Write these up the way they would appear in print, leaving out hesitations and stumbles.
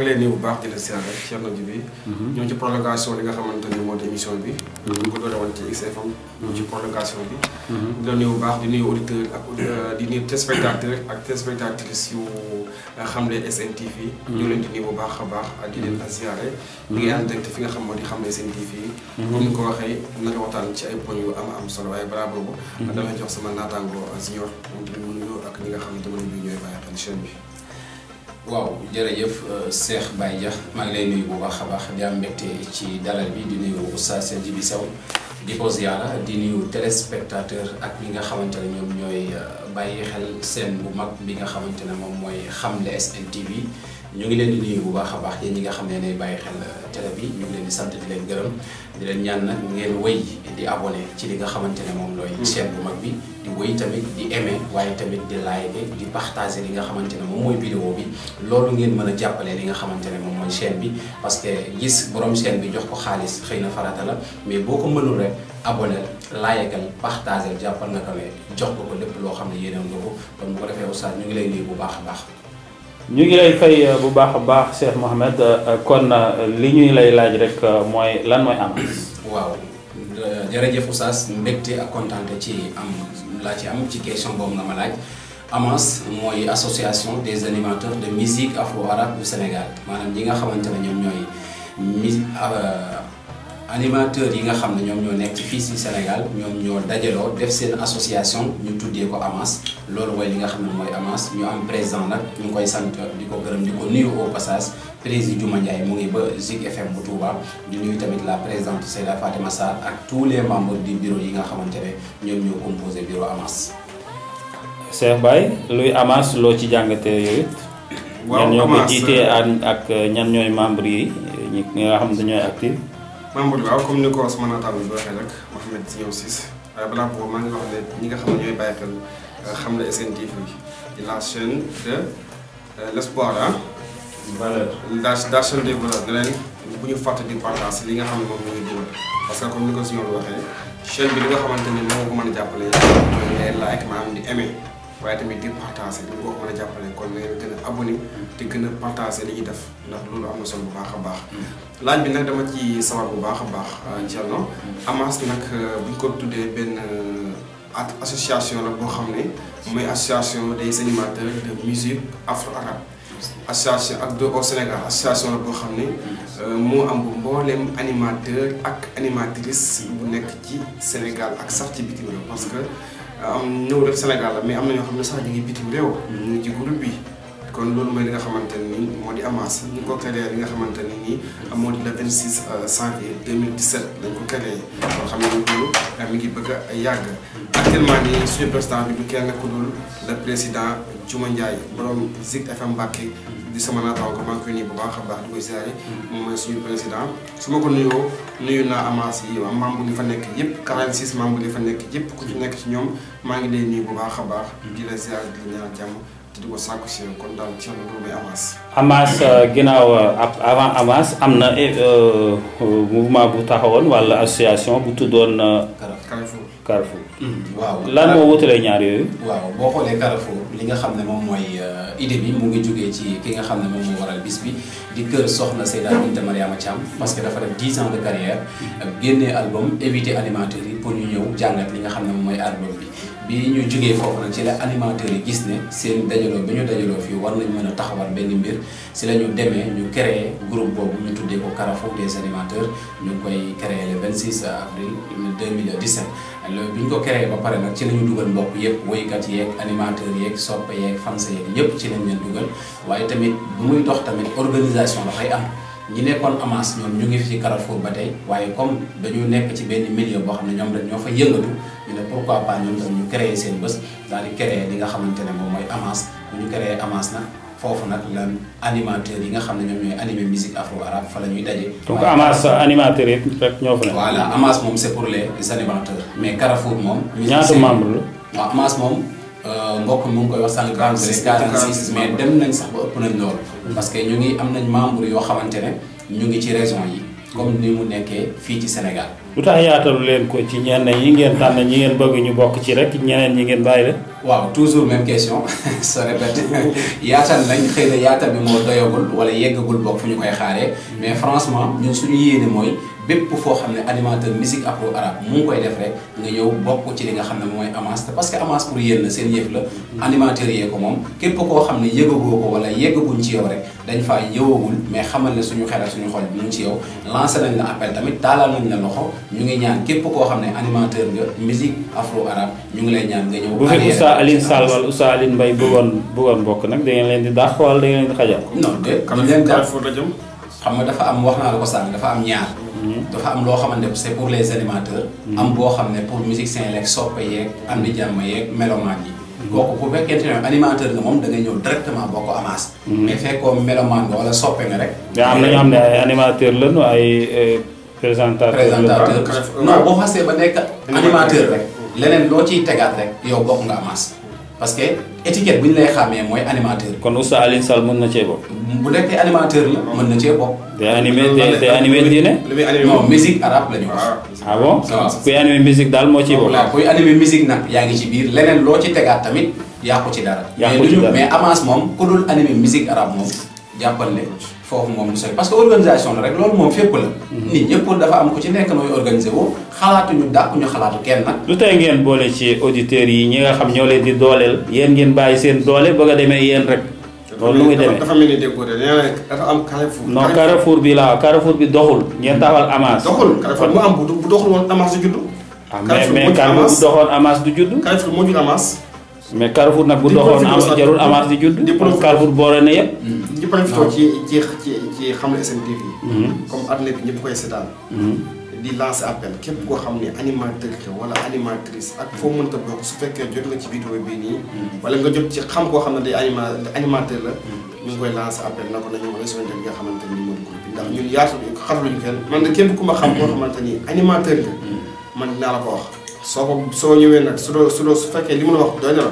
ngi leen nuyu bu baax di la siyaare Thierno Djiby ñoo ci prolongation li nga xamante ni moo di émission bi ñu ko doore woon ci XFM ñoo ci prolongation bi di la nuyu bu baax di nuyu auditeur ak di nuyu téléspectateur ak téléspectatrices yu Xamle SN TV ñu leen di nuyu bu baax a baax di leen siyaare ñu ngi ànd fi nga xam moo di Xamle SN TV comme ni ko waxee naka waxtaan ci ay poñ yu am solo waaye balaa boobu damay jox sama naataango Junior moom tamit mu nuyoo ak ñi nga xam ne jamono bi ñooy bàyyi xel chaîne bi. waaw jërëjëf Cheikh Baye Dia maa ngi lay nuyu bu baax a baax di am mbégte ci dalal bi di nuyu Oustaz Djiby Sow di ko ziyaara di nuyu téléspectateur ak ñi nga xamante ne ñoom ñooy bàyyi xel seen bu mag bi nga xamante ne moom mooy Xamle SN TV ñu ngi leen di nuyu bu baax a baax yéen ñi nga xam ne nay bàyyi xel télé bi ñu ngi leen di sant di leen gërëm di leen ñaan nag ngeen wéy di abonné ci li nga xamante ne moom looy chaîne bu mag bi di wéy tamit di aimé waaye tamit di like di partager li nga xamante ne moom mooy vidéo bi loolu ngeen mën a jàppale li nga xamante ne moom mooy chaîne bi parce que gis borom chaîne bi jox ko xaalis xëy na farata la mais boo ko mënul rek abonné laayekal partager jàppal na ko ne jox ko lépp loo xam ne yéene nga ko kon bu ko defee Oustaz ñu ngi lay nuyu bu baax a baax. ñu ngi lay fay bu baax a baax Cheikh Mohamed kon li ñuy lay laaj rek mooy lan mooy Amas. waaw jërëjëf Oustaz mbégte ak kontaante ci am laa ci am ci question boobu nga ma laaj Amas mooy association des animateurs de musique afro-arabe du Sénégal maanaam ñi nga xamante ne ñoom ñooy animateurs yi nga xam ne ñoom ñoo nekk fii ci Sénégal ñoom ñoo dajaloo def seen association ñu tuddee ko Amas loolu mooy li nga xam ne mooy Amas ñu am président nag ñu ngi koy sant di ko gërëm di ko nuyu au passage président Juma Ndiaye mu ngi ba Zik FM bu Touba di nuyu tamit la présidente Seyda Fatima Sarr ak tous les membres du bureau yi nga xamante ne ñoom ñoo composé bureau Amas. Cheikh Baye luy Amas loo ci jàngatee yooyu. waaw ñan ñoo ko jiitee ak ñan ñooy membres yi ñi nga xam ne ñooy actif. membre bi waaw comme ni ko sama naataango bi waxee rek Mouhamed Signor Ciss waaye balaa boobu maa ngi wax ne ñi nga xam ne ñooy bàyyi xel Xamle SN TV di la chaîne de l'espoir valeur la chaîne des valeurs ne leen bu ñu fàtte di partage li nga xam ne moom la ñuy dugal parce que comme ni ko Signor waxee chaîne bi li nga xamante ni moo ko mën a jàppale mooy ngay like maanaam di aimer waaye tamit di partager li nga ko mën a jàppale kon nga gën a abonné te gën a partager li ñuy def ndax loolu am na solo bu baax a baax. laaj bi nag dama ci sawar bu baax a baax Thierno Amas nag bu ñu ko tuddee benn association la boo xam ne mooy association des animateurs de musique afro-arabe association ak au Sénégal association la boo xam ne moo am bu mbooleem animateur ak animatrice bu nekk ci Sénégal ak sax ci bitim réew parce que am ñëw rek Sénégal la mais am na ñoo xam ne sax ñu ngi bitim réew ñu ngi ci groupe bi kon loolu mooy li nga xamante ne nii moo di Amas ñu ko créé li nga xamante ne nii moo di le 26 janvier 2017 lañ ko créé loo xam ne loolu mi ngi bëgg a yàgg actuellement nii suñu président bi du kenn ku dul le président Juma Ndiaye borom Zik FM Mbacké di sama naataango maa ngi koy nuyu bu baax a baax di koy ziare moom mooy suñu président su ma ko nuyoo nuyu naa Amas yi membre yi fa nekk yëpp 46 membres yi fa nekk yëpp ku ci nekk ci ñoom maa ngi lay nuyu bu baax a baax di la ziare di la ñaan jàmm te di ko sàkku si kon daal ci loolu mooy Amas. Amas ginnaaw avant Amas am na mouvement bu taxawoon wala association bu tuddoon. Carrefour. waaw lan moo wutalee ñaar yooyu. waaw boo xoolee Carrefour li nga xam ne moom mooy idée bi mu ngi jógee ci ki nga xam ne moom moo waral bis bi di kër soxna Seyda Binta Mariama Thiam parce que dafa def 10 ans de carrière génnee album éviter animateurs yi pour ñu ñëw jàngat li nga xam ne moom mooy album bi ñu jógee foofu nag ci la animateurs yi gis ne seen dajaloo bi ñu dajaloo fii war nañ mën a taxawal benn mbir si la ñu demee ñu créé groupe boobu ñu tuddee ko Carrefour des animateurs ñu ngi koy créé le 26 avril 2017 loolu bi ñu ko créé ba pare nag ci la ñu dugal mbokk yëpp woykat yeeg animateurs yeeg soppe yeeg fans yeeg ñëpp ci lañ leen dugal waaye tamit bu muy dox tamit organisation dafay am ñi nekkoon Amas ñoom ñu ngi fi ci Carrefour ba tey waaye comme dañu nekk ci benn milieu boo xam ne ñoom rek ñoo fa yëngatu ñu ne pourquoi pas ñoom tam ñu créé seen bés daal di créé li nga xamante ne moom mooy Amas bu ñu créé Amas nag foofu nag lan animateurs yi nga xam ne ñoom ñooy animé musique afro-arabe fa la ñuy daje. donc Amas animateurs yi rek ñoo fa nekk. voilà Amas moom c'est pour les animateurs mais Carrefour moom. ñaata membre la. waaw Amas moom mbokk mu ngi koy wax sànq 46 mais dem nañ sax ba ëpp nañ loolu. parce que ñu ngi am nañ membre yoo xamante ne ñu ngi ci région yi comme ni mu nekkee fii ci Sénégal lu tax yaatalu leen ko ci ñenn ñi ngeen tànn ñi ngeen bëgg ñu bokk ci rek ñeneen ñi ngeen bàyyi la. waaw toujours même question se répète yaatal nañ xëy na yaatal bi moo doyagul wala yeggagul bokk fu ñu koy xaaree mais franchement ñun suñu yéene mooy bépp foo xam ne animateur musique afro arabe mu ngi koy def rek nga ñëw bokk ci li nga xam ne mooy Amas parce que Amas pour yéen la seen yëf la animateur yee ko moom képp koo xam ne yëgagoo ko wala yeggaguñ ci yow rek dañ faa ñëwagul mais xamal ne suñu xel ak suñu xol bi mu ngi ci yow lancé nañ la appel tamit taalal nañ la loxo ñu ngi ñaan képp koo xam ne animateur nga musique afro arabe ñu ngi lay ñaan nga ñëw. bu fi Oustaz Alioune Sall wala Oustaz Alioune Mbaye bëggoon bokk nag da ngeen leen di dàq wala da ngeen leen di xajal. non de ñu leen dàq xam nga dafa am wax naa la ko sànq dafa am ñaar. dafa am loo xamante ne c'est pour les animateurs. am boo xam ne pour musiciens yeeg soppe yeeg am di jàmm yeeg mélomane yi. kooku bu fekkente ne animateur nga moom da ngay ñëw directement boo ko Amas. mais fekkoo mélomane nga wala soppe nga rek. yaa am na ñoo xam ne ay animateur lañu ay présentateur non boo xasee ba nekk animateur rek. leneen loo ciy tegaat rek yow bokk nga Amas. parce que étiquette bu ñu lay xàmmee mooy animateur. kon Oustaz Alioune Sall mën na cee bokk. bu nekkee animateur la mën na cee bokk. day animé diine. non musique arabe la ñu wax. ah bon kuy animé musique daal moo ciy bokk. voilà kuy animé musique nag yaa ngi ci biir leneen loo ci tegaat tamit yàqu ci dara. mais Amas moom ku dul animé musique arabe moom jàppal ne foofu moom du sori parce que organisation la rek loolu moom fépp la. nit ñëpp dafa am ku ci nekk nooy organisé woo xalaatuñu dàquñu xalaatu kenn nag. lu tey ngeen boole ci auditeurs yi ñi nga xam ñoo leen di dooleel yéen ngeen bàyyi seen doole bëgg a demee yéen rek. loolu lu muy demee dafa mel ni déggoo de dafa am Carrefour. non Carrefour bi la Carrefour bi doxul. ngeen taxawal Amas. doxul Carrefour mu am bu doxul woon Amas du judd. mais Carrefour bu doxoon Amas du judd. Carrefour moo jur Amas. mais Carrefour nag bu doxoon am jarul Amas di judd. Carrefour boole na yëpp. di profité ci xam ne SNTV yi. comme àdduna bi ñëpp koy seetaan. di lancer appel képp koo xam ne animateur wala animatrice ak foo mënta bokk su fekkee jot nga ci vidéo bii nii. wala nga jot ci xam koo xam ne day animateur la. ñu ngi koy lancer appel na ko nañu rejoindre li nga xamante ni moo di groupe bi ndax ñun yaatu xataluñu kenn man de képp ku ma xam koo xamante ni animateur la. man dinaa la ko wax. soo ñëwee nag su fekkee li mën a wax doy na la.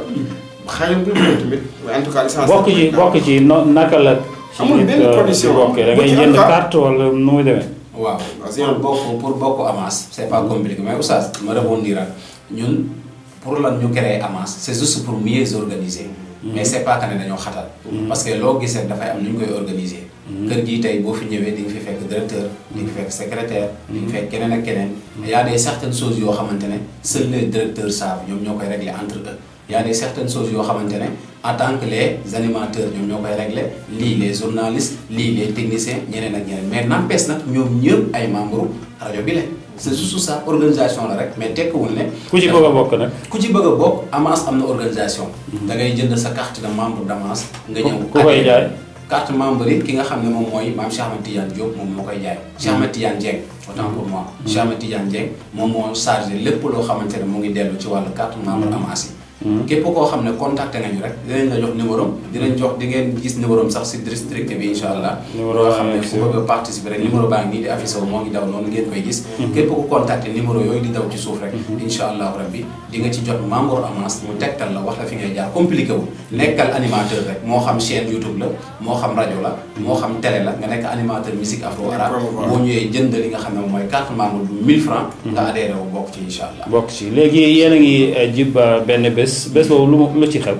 xëy na bu ñu tamit mais en tout cas licence. bokk ci naka la. amul benn condition bokkee da ngay jënd carte wala nu muy demee. waaw pour bokk Amas c'est pas compliqué mais Oustaz ma rebondir ñun pour lan ñu créer Amas c'est juste pour mieux organiser. mais c'est pas que ne dañoo xatal. parce que loo gis rek dafay am nu ñu koy organiser. kër gii tey boo fi ñëwee di nga fi fekk directeur di nga fi fekk secrétaire di nga fekk keneen ak keneen. y a des certaines choses yoo xamante ne seuls les directeurs savent ñoom ñoo koy régler entre eux. y a des certaines choses yoo xamante ne en tant que les animateurs ñoom ñoo koy régler lii les journalistes lii les techniciens ñeneen ak ñeneen mais n'empêche nag ñoom ñëpp ay membres rajo bi la c'est juste ça organisation la rek mais tekkiwul ne. ku ci bëgg a bokk nag. ku ci bëgg a bokk Amas am na organisation. da ngay jënd sa carte de membre d'Amas. nga ñëw ku koy jaay. carte membre yi ki nga xam ne moom mooy maam Cheikh Ahmed Tidiane Diop moom moo koy jaay. Cheikh Ahmed Tidiane Dieng autant pour moi. Cheikh Ahmed Tidiane Dieng moom moo chargé lépp loo xamante ne mu ngi dellu ci wàllu carte membre Amas yi. képp koo xam ne contacté nañu rek dinañ la jox numéro dinañ jox di ngeen gis numéro sax si district bi incha allah. numéro xam ne ku bëgg a participer rek numéro baa ngi nii di affiché wu moo ngi daw noonu ngeen koy gis. képp ku contacté numéro yooyu di daw ci suuf rek. incha allahu rabbi di nga ci jot membre Amas mu tegtal la wax la fi ngay jaar compliqué wu. nekkal animateur rek moo xam chaîne YouTube la moo xam rajo la moo xam télé la nga nekk animateur musique afro arabe boo ñëwee jënd li nga xam ne moom mooy carte membre bu 1000 francs nga adhéré wu bokk ci incha allah. bokk ci léegi yéen a ngi jib benn bés boobu lu ci xew.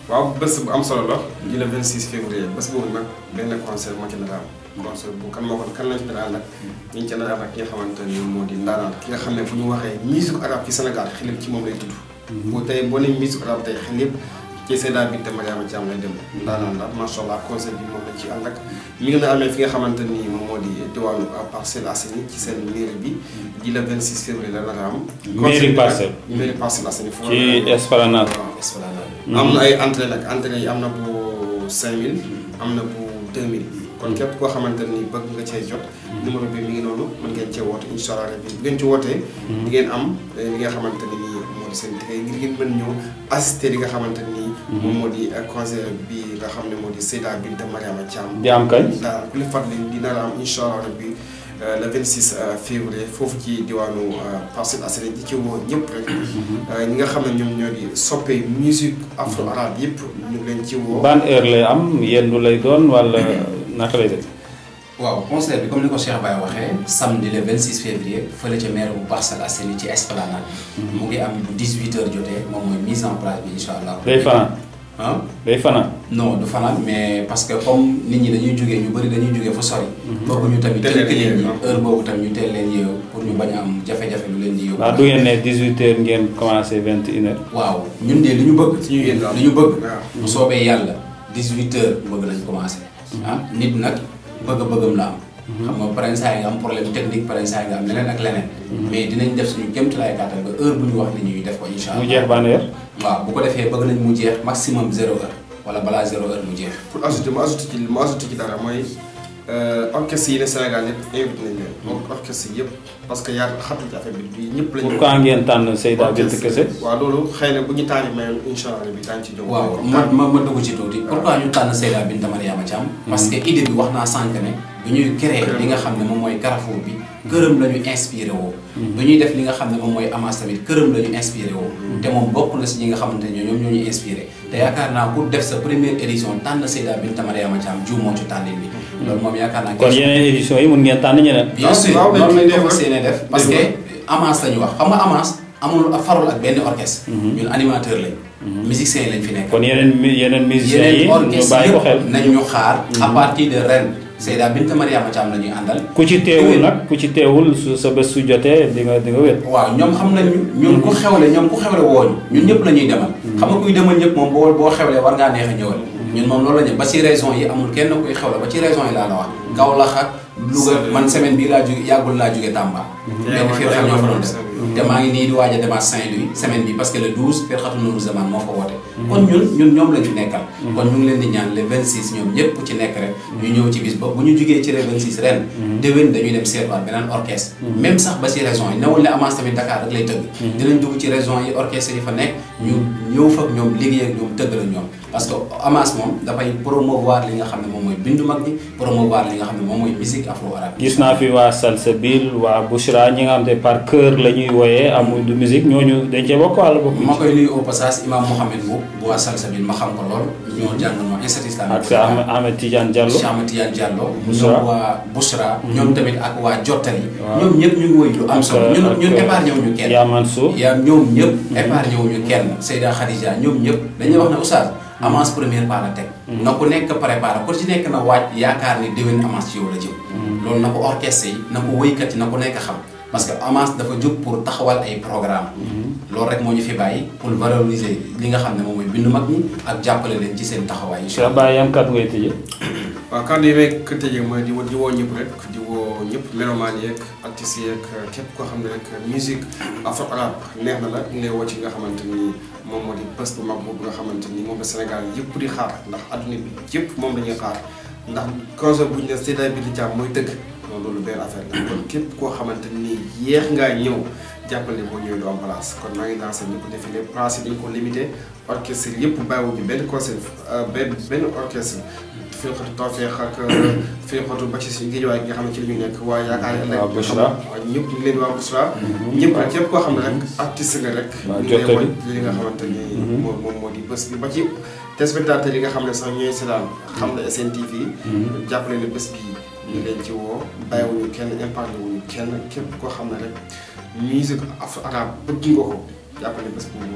waaw bés bu am solo la. di le 26 février bés boobu nag benn concert moo ci nar a am. concert bu kan moo ko kan lañ ci nar a nag ñu ngi ci nar a nag ki nga xamante ni moo di ndaanaan ki nga xam ne bu ñu waxee musique arabe ci Sénégal xel yëpp ci moom lay tudd. bu tey boo nee musique arabe tey xel yëpp ci Seyda Binta Mariama Thiam lay dem. ndaanaan la macha allah concert bi moom lañ ci ànd ak mi ngi na amee fi nga xamante ni moom moo di diwaanu Parcelles Assainies ci seen mairie bi. di le 26 février la nar a am. mairie Parcelles. mairie Parcelles Assainies. ci Esplanade. am na ay entrée nag entrée yi am na bu 5000. am na bu 2000. kon képp koo xamante ni bëgg nga cee jot. numéro bi mi ngi noonu mën ngeen cee woote incha allah rabbi bu ngeen ci wootee. di ngeen am li nga xamante ni nii moo di seen liggéey ngir ngeen mën ñëw assister li nga xamante ni. moom moo di concert bi nga xam ne moo di Seyda Binta Mariama Thiam. di am kañ. daal ku li fàttali dina la am incha allah rabbi le 26 février foofu ci diwaanu Parcelles Assainies di ci woo ñëpp rek. ñi nga xam ne ñoom ñoo di soppe musique afro arabe yëpp ñu ngi leen ci woo. ban heure lay am yendu lay doon wala naka lay def. waaw concert bi comme ni ko Cheikh Baye waxee samedi le 26 février fële ca maire bu Parcelles Assainies ci esplanade mu ngi am bu 18h jotee moom mooy mise en place bi incha allah. day fanaan. ah day fanaan. non du fanaan mais parce que comme nit ñi dañuy jógee ñu bëri dañuy jógee fa sori. bëgg ñu tamit tënk nit ñi heure boobu tam ñu teel leen yeewu pour ñu bañ a am jafe-jafe lu leen di yóbbu. waaw du ngeen ne 18h ngeen commencé 21h. waaw ñun de li ñu bëgg. suñu yéen li ñu bëgg. bu soobee yàlla 18h bëgg lañ commencé. nit nag bëgg-bëggam la am. xam nga par exemple nga am problème technique par exemple nga am leneen ak leneen. mais dinañ def suñu kéemtulaay kàttan ba heure bu ñu wax ni ñuy def ko incha allah. mu jeex ban heure. waaw bu ko defee bëgg nañ mu jeex maximum 0h wala balaa 0h mu jeex. pour ajouter ma ajouter ci dara mooy orchestre yi ne Sénégal yëpp invité nañ leen. moom orchestre yëpp parce que yaa xatul ci affaire bi ñëpp la ñu. pourquoi ngeen tànn Seyda Binta Kese. waaw loolu xëy na bu ñu tànn mayoon incha allah bi daañu ci jóg. waaw ma dugg ci tuuti. pourquoi ñu tànn Seyda Binta Mariama Thiam. parce que idée bi wax naa sànq ne. bu ñuy créer li nga xam ne moom mooy Carrefour bi këram la ñu inspiré woo. bu ñuy def li nga xam ne moom mooy Amas tamit këram la ñu inspiré woo. te moom bokk na si ñi nga xamante ne ñoom ñoo ñu inspiré. te yaakaar naa pour def sa première édition tànn Seyda Binta Mariama Thiam juumoo ci tànnin bi. loolu moom yaakaar naa. kon yeneen édition yi mun ngeen tànn ñeneen. bien sûr loolu lañ ko fas yéene def parce que Amas la ñu wax xam nga Amas amul farul ak benn orchestre. ñun animateur lañ. musiciens yi lañ fi nekk. kon yeneen musiciens yi ñu bàyyi ko xel nañ ñu xaar. à partir de ren Seyda Binta Mariama Thiam la ñuy àndal. ku ci teewul su sa bés su jotee di nga wét. waaw ñoom xam nañ ñun ku xewle wooñu ñun ñëpp la ñuy demal. xam nga kuy demal ñëpp moom boo xewlee war ngaa neex a ñëwal. ñun moom loolu la ñu ba ci région yi amul kenn kuy xewle ba ci région yi laa la wax. Kaolack ak Louga man semaine bii yàggul laa jóge Tamba. benn firxat ñoo fa doon def te maa ngi nii di waaj a demaat Saint-Louis semaine bi parce que le 12 firxatu Nourou Zaman moo fa woote. kon ñun ñoom la ñu nekkal. kon ñu ngi leen di ñaan le 26 ñoom ñëpp ku ci nekk rek. ñu ñëw ci bis ba bu ñu jugee ci le 26 ren. déwén dañuy dem seetwaat beneen orchestre. même sax ba ci région yi newul ne Amas tamit Dakar rek lay tëgg. dinañ dugg ci région yi orchestre yi fa nekk ñu ñëw fa ak ñoom liggéey ak ñoom tëgg la ñoom parce que Amas moom dafay promouvoir li nga xam ne moom mooy bindu mag ñi promouvoir li nga xam ne moom mooy musique afro arabe. gis naa fi waa Salsabil waa Bouchra ñi nga xam ne par cœur la ñuy wooyee amul du musique ñooñu dañ cee bokk wàlla bokk. ma koy nuyu au passage imam Mohamed bu waa Salsabil ma xam ko lool. ñoo jàng no institut islamique. ak sa Ahmed Tidiane Diallo Cheikh Ahmed Tidiane Diallo. ñoom waa Bouchra. ñoom tamit ak waa Jottali. ñoom ñëpp ñu ngi woy lu am solo. ñun épargne wuñu kenn. yaa Mansour ñoom ñëpp épargne wuñu kenn. Seyda Khadija ñoom ñëpp dañuy wax ne oustaz Amas première pas la teg. na ku nekk préparé ku ci nekk na waaj yaakaar ni déwén Amas ci yow la jëm. loolu na ko orchestre yi na ko wëykat yi na ko nekk xam parce que Amas dafa jóg pour taxawal ay programme loolu rek moo ñu fi bàyyi pour valoriser li nga xam ne moom mooy bindu mag ñi ak jàppale leen ci seen taxawaay. incha allah Baye yan kàddu ngay tëjee. waaw kàddu yi may tëjee mooy di woo ñëpp rek di woo ñëpp melomaan yeeg artistes yeeg képp koo xam ne rek musique afro arabe neex na la ñu lay woo ci nga xamante ni moom moo di bés bu mag boobu nga xamante ni moom la Sénégal yëpp di xaar ndax adduna bi yëpp moom la ñuy xaar ndax concert bu ñu ne Seyda Binta Thiam mooy tëgg loolu benn affaire la kon képp koo xamante ni yéex ngaa ñëw jàppal ne boo ñëwee du am place kon maa ngi lancé ñu ko defee les places yi dañu ko limité orchestre yëpp bàyyiwuñu benn concert benn orchestre fii xatu Tawfekh ak fii xatu ba ci suñu géejuwaay gi nga xam ne ci la ñu nekk waaye yaakaar ne ëllëg waaw ñëpp ñu ngi leen di waa Bouchra ñëpp rek képp koo xam ne rek artiste nga rek ñu lay waj li nga xamante ni moom moo di bés bi ba ci téléspectateurs yi nga xam ne sax ñooy seetaan xam ne SNTV jàppale ne bés bi ñu leen ci woo bàyyiwuñu kenn épargne wuñu kenn képp koo xam ne rek musique afro arabe bëgg nga ko jàppale bés boobu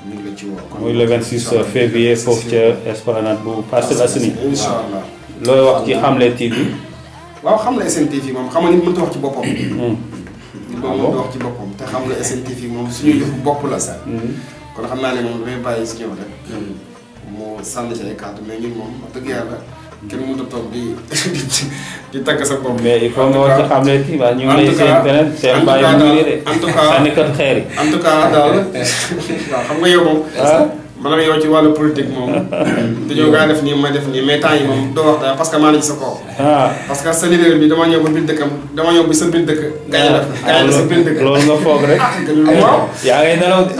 ñu ngi la ci woo. muy le 26 février foofu ca esplanade bu Parcelles Assainies. incha allah looy wax ci Xamle TV. waaw Xamle SNTV moom xam nga nit mënut a wax ci boppam. nit moom mënut a wax ci boppam te Xamle SNTV moom suñu yëfu bopp la sax. kon xam naa ne moom dafay bàyyi si ñëw rek. moo sànni ci ay kàddu mais ñun moom wax dëgg yàlla. kenn mënut a toog di tagg sa bopp. mais il faut nga wax ci Xamle TV waaw ñu ngi lay seen beneen seen bàyyi mu ngi de. en tout cas sànnikat xeer yi. en tout cas daal waaw xam nga yow moom. maanaam yow ci wàllu politique moom. dañoo ngaa def nii may def nii mais temps yi moom doo wax dara parce que maa ngi ci sa kaw. parce que sa leader bi dama ñëw ba biir dëkkam dama ñëw ba sa biir dëkk. gañ la sa biir dëkk. loolu nga foog rek. waaw. yaa ngay nelaw de.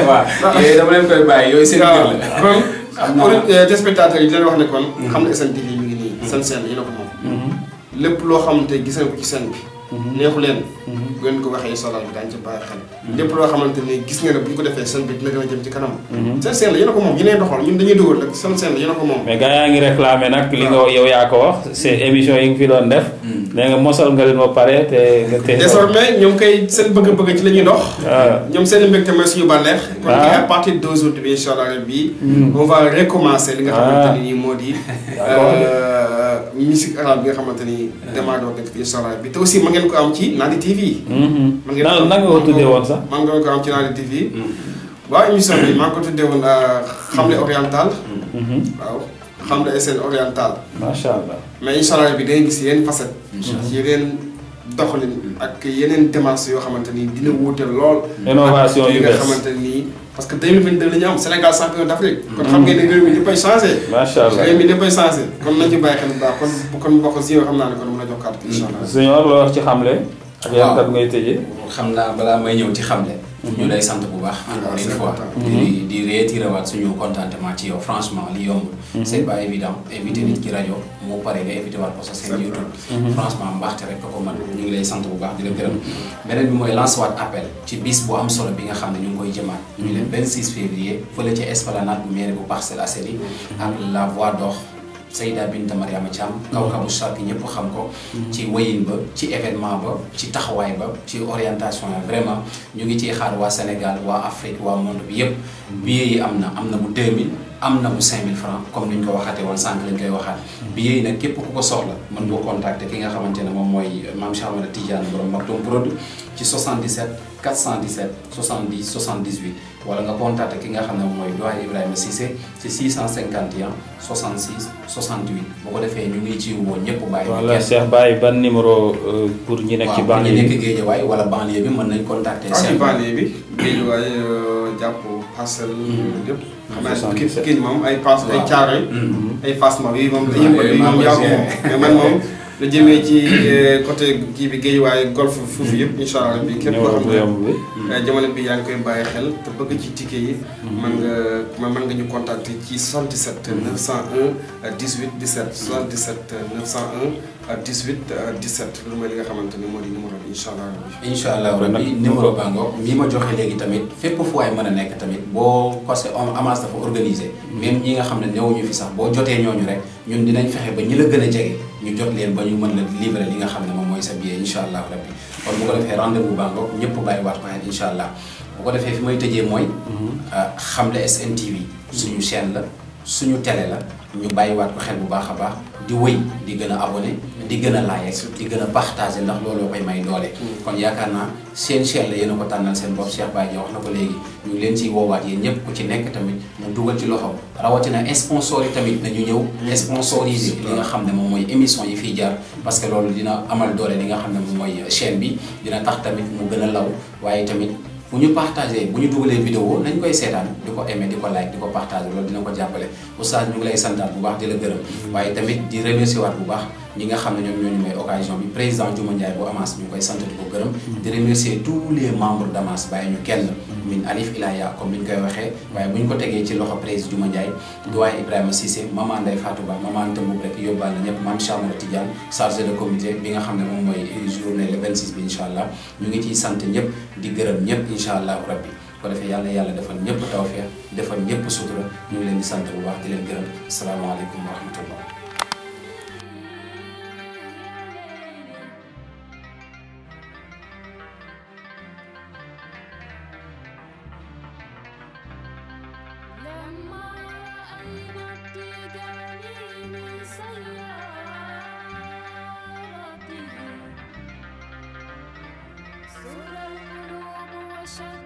waaw yooyu dama leen koy bàyyi yooyu seen biir la. pour téléspectateurs yi di leen wax ne kon. xam ne SNTV mi ngi nii. seen scène yi la ko moom. lépp loo xamante gis nañ ko ci scène bi. neexu leen bu ngeen ko waxee incha allah bi daañu ci bàyyi xel lépp loo xamante ni gis nga ne bu ñu ko defee seen bi dina gën a jëm ci kanam seen seen la yéen a ko moom yéenay doxal ñun dañuy dugal rek seen seen la yéen a ko moom mais gars yaa ngi réclamé nag li nga yow yaa ko wax c'est émission yi nga fi doon def nee nga mosal nga leen ba pare te désormais ñoom kay seen bëgg-bëgg ci la ñuy dox ñoom seen mbégte mooy suñu bànneex kon à partir d'aujourd'hui bi incha allah bi on va recommencer li nga xamante ni moo di musique arabe bi nga xamante ni démarré doon nekk incha allah bi te aussi ma ngeen ko am ci Nadi TV man ngeen nan nga ko tuddee woon sax man ngeen ko am ci Nadi TV waaw émission bi maa ngi ko tuddee woon xamle oriental waaw xamle SN oriental macha allah mais incha allah bi day gis yeneen facette ci yeneen doxalin ak yeneen démarches yoo xamante ni dina wuute lool innovation yu nga bees xamante ni parce que 2022 la ñu am Sénégal champion d'Afrique kon xam ngeen ne réew mi dafay changé macha allah réew mi dafay changé kon nañ ci bàyyi xel bu baax kon mbokk si yoo xam naa ne kon mën a jox carte incha allah Junior loo wax ci xamle ak yan kat ngay tëjee xam naa balaa may ñëw ci xamle ñu lay sant bu baax encore une fois di réitérer waat suñu contentement ci yow franchement li yomb c'est pas évident invité nit ci rajo moo pare nga invité waat ko sa seen YouTube franchement mbaxte rek ko man ñu ngi lay sant bu baax di la gërëm beneen bi mooy lancer waat appel ci bis bu am solo bi nga xam ne ñu ngi koy jëmaat ñu leen 26 février fële ci esplanade bu mairie bu Parcelles Assainies ak la voix d'or Seyda Binta Mariama Thiam kawkabu Charki ñëpp xam ko ci wëyin ba ci événement ba ci taxawaay ba ci orientation ya vraiment ñu ngi ciy xaar waa Sénégal waa Afrique waa monde bi yëpp billets yi am na bu 2000 am na bu 5000 francs comme ni ñu ko waxatee woon sànq lañ koy waxaat billets yi nag képp ku ko soxla mën nga contacter ki nga xamante ne moom mooy Mame Cheikh Ahmed Tidiane borom Maktoum Prod ci 77 417 70 78 wala nga contacter ki nga xam ne moom mooy Doyen Ibrahima Cissé ci 651 66 68 bu ko defee ñu ngi ci woo ñëpp bàyyi. wala Cheikh Baye ban numéro pour ñi nekk ci banlieue bi waaw ñi nekk Guédiawaye wala banlieue bi mën nañ contacter. Cheikh banlieue bi Guédiawaye jàpp Parcelles yëpp. xam naa kii moom ay pass ay Thiaroye ay Fass moom yi moom moom yaa ko moom mais man moom la jëmee ci côté kii bi Guédiawaye golf foofu yëpp incha allah bi képp koo xam ne jamono bi yaa ngi koy bàyyi xel te bëgg ci ticket yi mën nga ñu contacter ci 77 901 18 17 77 901 18 17 loolu mooy li nga xamante ni moo di numéro bi incha allah incha allah rabbi numéro bango mi ma joxe léegi tamit fépp fu waay mën a nekk tamit boo parce que Amas dafa organisé même ñi nga xam ne newuñu fi sax boo jotee ñooñu rek ñun dinañ fexe ba ñi la gën a jege ñu jot leen ba ñu mën la livrer li nga xam ne moom mooy sa billet incha allah rabbi kon bu ko defee rendez-vous bango ñëpp bàyyiwaat ko xel incha allah bu ko defee fi may tëjee mooy Xamle SN TV suñu chaîne la suñu télé la ñu bàyyiwaat ko xel bu baax a baax di wëy di gën a abonné di gën a like di gën a partager ndax looloo koy may doole kon yaakaar naa seen chaîne la yéen a ko tànnal seen bopp Cheikh Baye wax na ko léegi ñu ngi leen ciy woowaat yéen ñëpp ku ci nekk tamit mu dugal ci loxo rawatina sponsor yi tamit nañu ñëw sponsoriser li nga xam ne moom mooy émission yi fiy jaar parce que loolu dina amal doole li nga xam ne moom mooy chaîne bi dina tax tamit mu gën a law waaye tamit bu ñu partagé bu ñu dugalee vidéo nañ koy seetaan di ko aimé di ko like di ko partagé loolu dina ko jàppale oustaz ñu ngi lay santaat bu baax di la gërëm waaye tamit di remercier waat bu baax ñi nga xam ne ñoom ñoo ñu may occasion bi président Diouma Ndiaye bu Amas ñu ngi koy sant di ko gërëm di remercier tous les membres d'Amas bàyyi ñu kenn min alif ila ya comme ni ñu koy waxee waaye bu ñu ko tegee ci loxo président Diouma Ndiaye doyen Ibrahima Cissé maman Ndeye Fatou Ba maman Tëmbub rek yóbbaal na ñëpp Mame Cheikh Ahmed Tidiane chargé de comité bi nga xam ne moom mooy journée le 26 bi incha allah ñu ngi ciy sant ñëpp di gërëm ñëpp incha allah rabbi ko defee yàlla defal ñëpp tawfeex defal ñëpp sutura ñu ngi leen di sant bu baax di leen gërëm asalaamaaleykum wa rahmatullah. شد